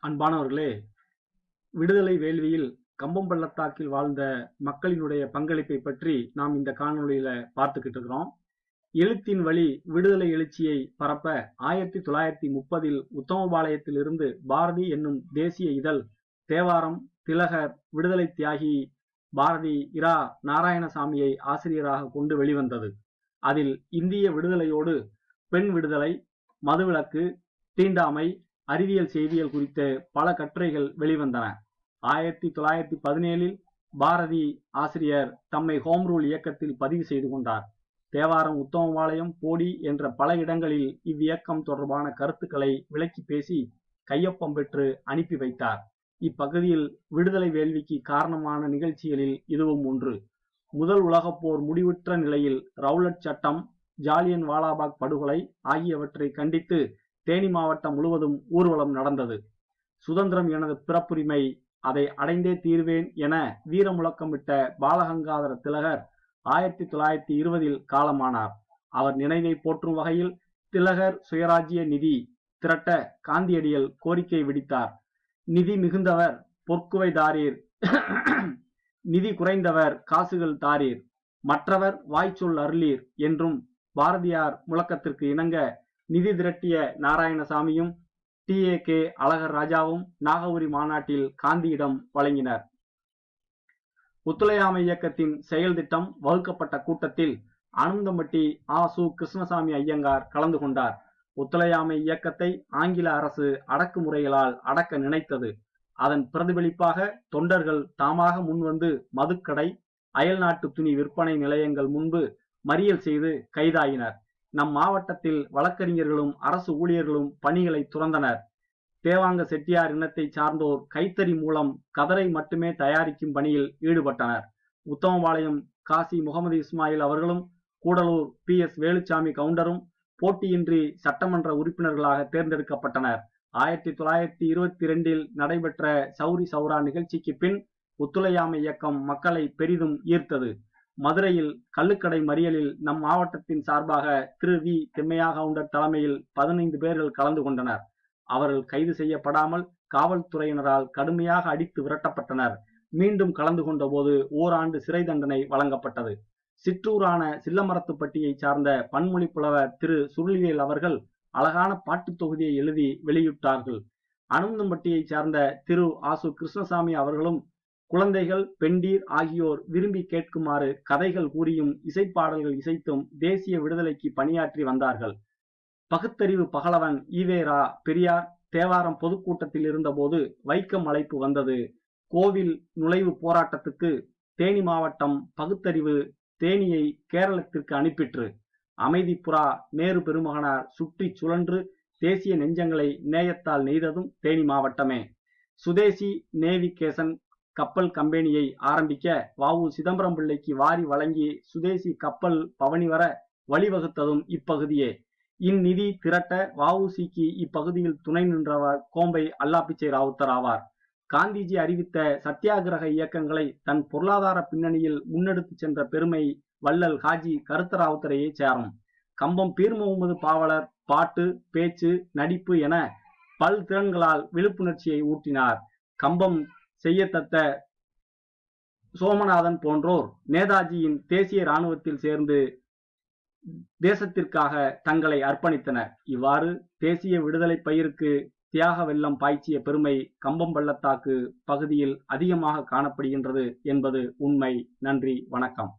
அன்பானவர்களே, விடுதலை வேள்வியில் கம்பம் பள்ளத்தாக்கில் வாழ்ந்த மக்களினுடைய பங்களிப்பை பற்றி நாம் இந்த காணொளியில பார்த்துக்கிட்டு இருக்கிறோம். எழுத்தின் வழி விடுதலை எழுச்சியை பரப்ப 1930 உத்தமபாளையத்தில் இருந்து பாரதி என்னும் தேசிய இதழ் தேவாரம், திலகர், விடுதலை தியாகி பாரதி இரா நாராயணசாமியை ஆசிரியராக கொண்டு வெளிவந்தது. அதில் இந்திய விடுதலையோடு பெண் விடுதலை, மதுவிலக்கு, தீண்டாமை, அறிவியல் செய்திகள் குறித்த பல கட்டுரைகள் வெளிவந்தன. 1917 பாரதி ஆசிரியர் தம்மை ஹோம் ரூல் இயக்கத்தில் பதிவு செய்து கொண்டார். தேவாரம், உத்தமபாளையம், போடி என்ற பல இடங்களில் இவ்வியக்கம் தொடர்பான கருத்துக்களை விளக்கி பேசி கையொப்பம் பெற்று அனுப்பி வைத்தார். இப்பகுதியில் விடுதலை வேள்விக்கு காரணமான நிகழ்ச்சிகளில் இதுவும் ஒன்று. முதல் உலகப் போர் முடிவுற்ற நிலையில் ரவுலட் சட்டம், ஜாலியன் வாலாபாக் படுகொலை ஆகியவற்றை கண்டித்து தேனி மாவட்டம் முழுவதும் ஊர்வலம் நடந்தது. சுதந்திரம் எனது பிறப்புரிமை, அதை அடைந்தே தீர்வேன் என வீர முழக்கமிட்ட பாலகங்காதர திலகர் 1920 காலமானார். அவர் நினைவை போற்றும் வகையில் திலகர் சுயராஜ்ய நிதி திரட்ட காந்தியடிகள் கோரிக்கை விடுத்தார். நிதி மிகுந்தவர் பொற்குவை தாரீர், நிதி குறைந்தவர் காசுகள் தாரீர், மற்றவர் வாய்ச்சொல் அருளீர் என்றும் பாரதியார் முழக்கத்திற்கு இணங்க நிதி திரட்டிய நாராயணசாமியும் TAK அழகர் ராஜாவும் நாகபுரி மாநாட்டில் காந்தியிடம் வழங்கினர். ஒத்துழையாமை இயக்கத்தின் செயல் திட்டம் வகுக்கப்பட்ட கூட்டத்தில் அனந்தம்பட்டி சு. கிருஷ்ணசாமி ஐயங்கார் கலந்து கொண்டார். ஒத்துழையாமை இயக்கத்தை ஆங்கில அரசு அடக்குமுறைகளால் அடக்க நினைத்தது. அதன் பிரதிபலிப்பாக தொண்டர்கள் தாமாக முன்வந்து மதுக்கடை, அயல்நாட்டு துணி விற்பனை நிலையங்கள் முன்பு மறியல் செய்து கைதாயினர். நம் மாவட்டத்தில் வழக்கறிஞர்களும் அரசு ஊழியர்களும் பணிகளை துறந்தனர். தேவாங்க செட்டியார் இனத்தை சார்ந்தோர் கைத்தறி மூலம் கதரை மட்டுமே தயாரிக்கும் பணியில் ஈடுபட்டனர். உத்தமபாளையம் காசி முகமது இஸ்மாயில் அவர்களும் கூடலூர் PS வேலுச்சாமி கவுண்டரும் போட்டியின்றி சட்டமன்ற உறுப்பினர்களாக தேர்ந்தெடுக்கப்பட்டனர். 1922 நடைபெற்ற சௌரி சௌரா நிகழ்ச்சிக்கு பின் ஒத்துழையாமை இயக்கம் மக்களை பெரிதும் ஈர்த்தது. மதுரையில் கள்ளுக்கடை மறியலில் நம் மாவட்டத்தின் சார்பாக திரு V. திம்மையா கவுண்டர் தலைமையில் 15 பேர்கள் கலந்து கொண்டனர். அவர்கள் கைது செய்யப்படாமல் காவல்துறையினரால் கடுமையாக அடித்து விரட்டப்பட்டனர். மீண்டும் கலந்து கொண்ட போது ஓராண்டு சிறை தண்டனை வழங்கப்பட்டது. சிற்றூரான சில்லமரத்துப்பட்டியை சார்ந்த பன்மொழி புலவர் திரு சுருளிவேல் அவர்கள் அழகான பாட்டு தொகுதியை எழுதி வெளியிட்டார்கள். அனந்தம்பட்டியை சார்ந்த திரு சு. கிருஷ்ணசாமி அவர்களும் குழந்தைகள், பெண்டீர் ஆகியோர் விரும்பி கேட்குமாறு கதைகள் கூறியும் இசைப்பாடல்கள் இசைத்தும் தேசிய விடுதலைக்கு பணியாற்றி வந்தார்கள். பகுத்தறிவு பகலவன் ஈவேரா பெரியார் தேவாரம் பொதுக்கூட்டத்தில் இருந்தபோது வைக்கம் அழைப்பு வந்தது. கோவில் நுழைவு போராட்டத்துக்கு தேனி மாவட்டம் பகுத்தறிவு தேனியை கேரளத்திற்கு அனுப்பிற்று. அமைதிப்புறா நேரு பெருமகனார் சுற்றி சுழன்று தேசிய நெஞ்சங்களை நேயத்தால் நெய்ததும் தேனி மாவட்டமே. சுதேசி நேவிகேஷன் கப்பல் கம்பெனியை ஆரம்பிக்க வ.உ. சிதம்பரம் பிள்ளைக்கு வாரி வழங்கி சுதேசி கப்பல் பவனி வர வழிவகுத்ததும் இப்பகுதியே. இந்நிதி திரட்ட வ.உ.சிக்கு இப்பகுதியில் துணை நின்றவர் கோம்பை அல்லாப்பிச்சை ராவுத்தர் ஆவார். காந்திஜி அறிவித்த சத்தியாகிரக இயக்கங்களை தன் பொருளாதார பின்னணியில் முன்னெடுத்து சென்ற பெருமை வள்ளல் ஹாஜி கருத்தராவுத்தரையே சேரும். கம்பம் பீர் முகமது பாவலர் பாட்டு, பேச்சு, நடிப்பு என பல் திறன்களால் விழிப்புணர்ச்சியை ஊட்டினார். கம்பம் செய்யத்தத்த சோமநாதன் போன்றோர் நேதாஜியின் தேசிய இராணுவத்தில் சேர்ந்து தேசத்திற்காக தங்களை அர்ப்பணித்தனர். இவ்வாறு தேசிய விடுதலை பயிருக்கு தியாக வெள்ளம் பாய்ச்சிய பெருமை கம்பம் பள்ளத்தாக்கு பகுதியில் அதிகமாக காணப்படுகின்றது என்பது உண்மை. நன்றி, வணக்கம்.